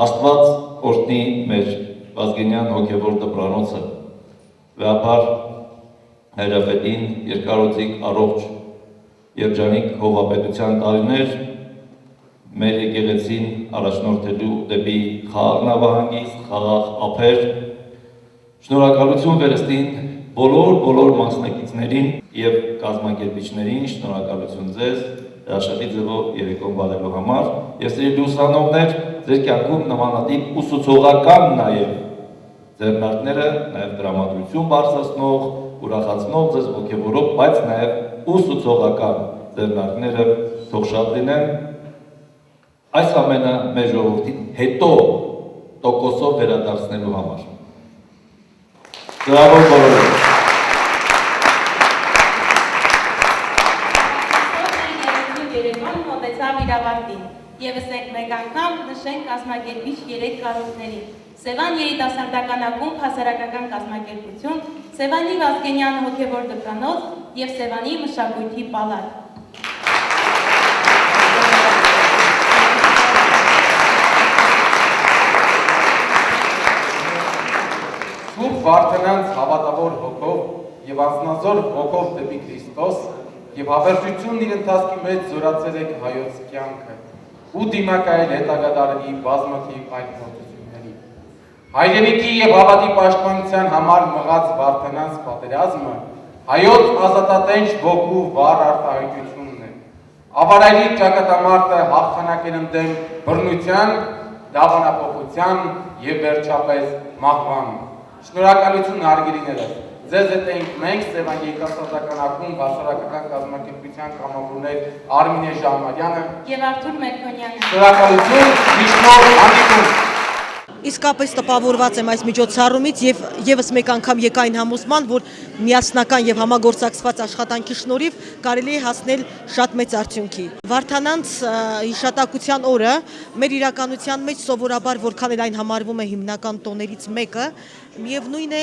Աստված օրհնի մեր Վազգենյան հոգևոր դպրանոցը, վեհապար Հայրապետին երկարոցիկ առողջ երջանիկ հովապետության տարիներ մեր եկեղեցին առաջնորդելու դեպի խաղաղ նավահանգիստ, խաղաղ ափեր, շնորհակալություն վերստին բոլոր մասնակիցներին եւ կազմակերպիչներին, շնորհակալություն ձեզ հրաշալի ձևով երեկոն վարելու համար եւ սիրելի ուսանողներ, ձեր կյանքում նմանատիպ ուսուցողական նաեւ ձեռնարկները, նաեւ դրամատուրգություն բարձրացնող, ուրախացնող, ձեզ ոգևորող, բայց նաեւ ուսուցողական ձեռնարկները թող շատ լինեն։ Այս ամենը մեր ժողովրդին հետո տոկոսով վերադարձնելու համար։ Բրավո բոլորին։
Երեկոն մոտեցավ իր ավարտին։ Եվս մեկ անգամ նշենք կազմակերպիչ 3 կարողներին։ Սևան երիտասարդական ակումբ հասարակական կազմակերպություն, Սևանի Վազգենյան հոգևոր դպրանոց եւ Սևանի մշակույթի պալատ։
Սուրբ Վարդանանց հավատավոր հոգով եւ անձնազոր հոգով դեպի Քրիստոս եւ հավերժությունն իր ընթացքի մեջ զորացել եք հայոց կյանքը ու դիմակայել հետագա դարերի բազմաթիվ այլ փորձությունների։ Հայրենիքի եւ հավատի պաշտպանության համար մղած Վարդանանց պատերազմը հայոց ազատատենչ ոգու վառ արտահայտությունն է։ Ավարայրի ճակատամարտը հաղթանակեն ընդդեմ բռնության, դավանափոխության եւ վերջապես մահվան։ Շնորհակալություն հարգելիներս, ձեզ հետ ենք մենք Սևան երիտասարդական ակումբ հասարակական կազմակերպության կամավորներ Արմինե Ժահմարյանը
եւ Արթուր Մերքոնյանը։
Շնորհակալություն, միշտ հանդիպում։
Իսկապես տպավորված եմ այս միջոցառումից եւ եւս մեկ անգամ եկա այն համոզման, որ միասնական եւ համագործակցված աշխատանքի շնորհիվ կարելի է հասնել շատ մեծ արդյունքի։ Վարդանանց հիշատակության օրը մեր իրականության մեջ սովորաբար որքան էլ այն համարվում է հիմնական տոներից մեկը, միևնույն է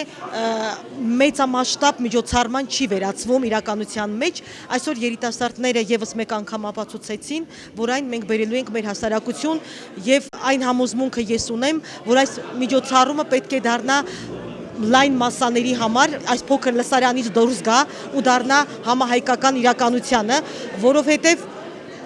մեծամասշտաբ միջոցառման չի վերածվում իրականության մեջ։ Այսօր երիտասարդները եւս մեկ անգամ ապացուցեցին, որ այն մենք բերելու ենք մեր հասարակություն եւ այն համոզմունքը ես ունեմ, որ այս միջոցառումը պետք է դառնա լայն մասաների համար, այս փոքր լսարանից դուրս գա ու դառնա համահայկական իրականությանը, որովհետեւ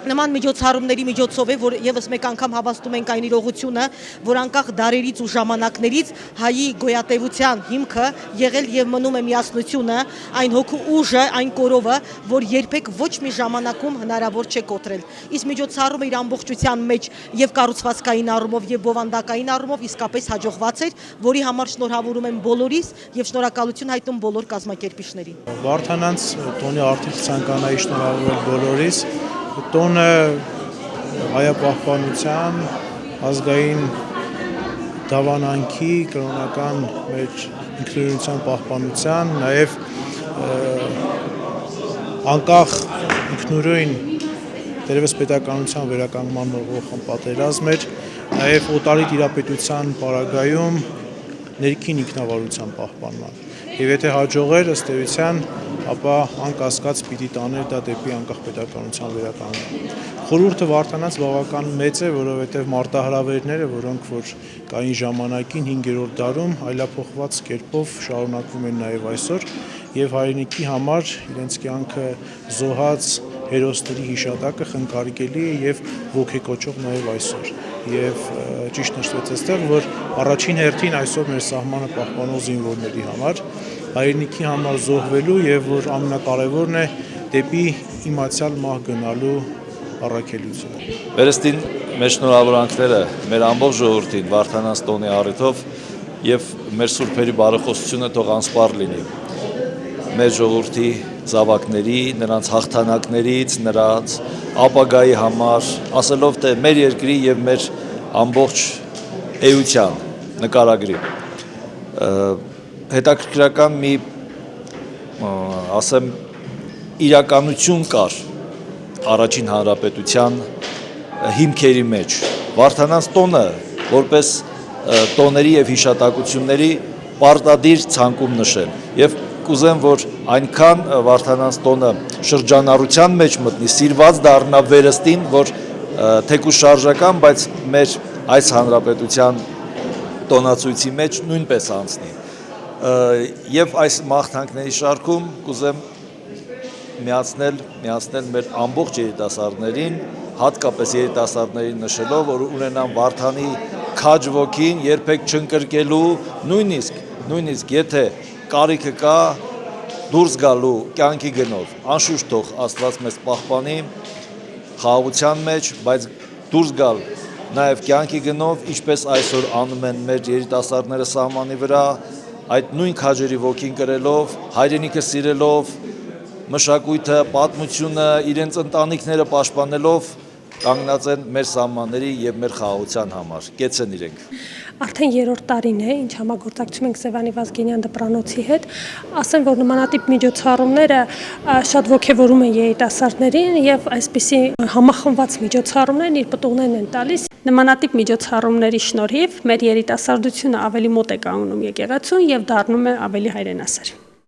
նման միջոցառումների միջոցով է, որ եւս մեկ անգամ հավաստում ենք այն իրողությունը, որ անկախ դարերից ու ժամանակներից հայի գոյատևության հիմքը եղել եւ մնում է միասնությունը, այն հոգու ուժը, այն կորովը, որ երբեք ոչ մի ժամանակում հնարավոր չէ կոտրել։ Իսկ միջոցառումը իր ամբողջության մեջ եւ կառուցվածքային առումով եւ բովանդակային առումով իսկապես հաջողված էր, որի համար շնորհավորում եմ բոլորիս եւ շնորհակալություն հայտնում բոլոր կազմակերպիչներին։
Վարդանանց տոնի արդիվ ցանկանայի շնորհավորել բոլորիս։ Տոնը հայապահպանության, ազգային դավանանքի, կրոնական մեր ինքնուրույնության պահպանության, նաև անկախ ինքնուրույն դերևս պետականության վերականգնման ուղղող պատերազմ էր, նաև օտարի տիրապետության պարագայում ներքին ինքնավարության պահպանման։ Եվ եթե հաջողեր ըստ էության, ապա անկասկած պիտի տաներ դա դեպի անկախ պետականության վերականգնման։ Խորհուրդը Վարդանանց բավական մեծ է, որովհետև մարտահրավերները, որոնք որ կային ժամանակին 5-րդ դարում, այլափոխված կերպով շարունակվում են նաև այսօր, եւ հայրենիքի համար իրենց կյանքը զոհած հերոսների հիշատակը խնկարկելի է եւ ոգեկոչող նաև այսօր։ Եվ ճիշտ նշվեց այստեղ, որ առաջին հերթին այսօր մեր սահմանը պահպանող զինվորների համար, հայրենիքի համար զոհվելու եւ որ ամենակարևորն է դեպի իմացյալ մահ գնալու առաքելությունը։
Վերստին մեր շնորհավորանքները մեր ամբողջ ժողովրդին Վարդանանց տոնի առիթով եւ մեր սուրբերի բարեխոսությունը թող անսպառ լինի մեր ժողովրդի զավակների, նրանց հաղթանակներից, նրանց ապագայի համար, ասելով թե մեր երկրի եւ մեր ամբողջ էության նկարագրի։ Հետաքրքրական մի ասեմ իրականություն կար առաջին հանրապետության հիմքերի մեջ։ Վարդանանց տոնը որպես տոների եւ հիշատակությունների պարտադիր ցանկում նշել եւ կուզեմ, որ այնքան Վարդանանց տոնը շրջանառության մեջ մտնի, սիրված դառնա վերստին, որ թեկուզ շարժական, բայց մեր այս հանրապետության տոնացույցի մեջ նույնպես անցնի։ Եվ այս մաղթանքների շարքում կուզեմ միացնել մեր ամբողջ երիտասարդներին, հատկապես երիտասարդներին նշելով, որ ունենան Վարդանի քաջ ոգին երբեք չընկրկելու, նույնիսկ եթե կարիքը կա դուրս գալու կյանքի գնով, անշուշտ թող Աստված մեզ պահպանի խաղաղության մեջ, բայց դուրս գալ նաև կյանքի գնով, ինչպես այսօր անում են մեր երիտասարդները սահմանի վրա, այդ նույն քաջերի ոգին կրելով, հայրենիքը սիրելով, մշակույթը, պատմությունը, իրենց ընտանիքները պաշտպանելով կանգնած են մեր սահմանների եւ մեր խաղաղության համար։ Կեցեն իրենք։
Արդեն 3-րդ տարին է, ինչ համագործակցում ենք Սևանի Վազգենյան դպրանոցի հետ, ասեմ, որ նմանատիպ միջոցառումները շատ ոգևորում են երիտասարդներին եւ այսպիսի համախմբված միջոցառումներն իր պտուղներն են տալիս։ Նմանատիպ միջոցառումների շնորհիվ մեր երիտասարդությունը ավելի մոտ է կանգնում եկեղեցուն եւ դառնում է ավելի հայրենասեր։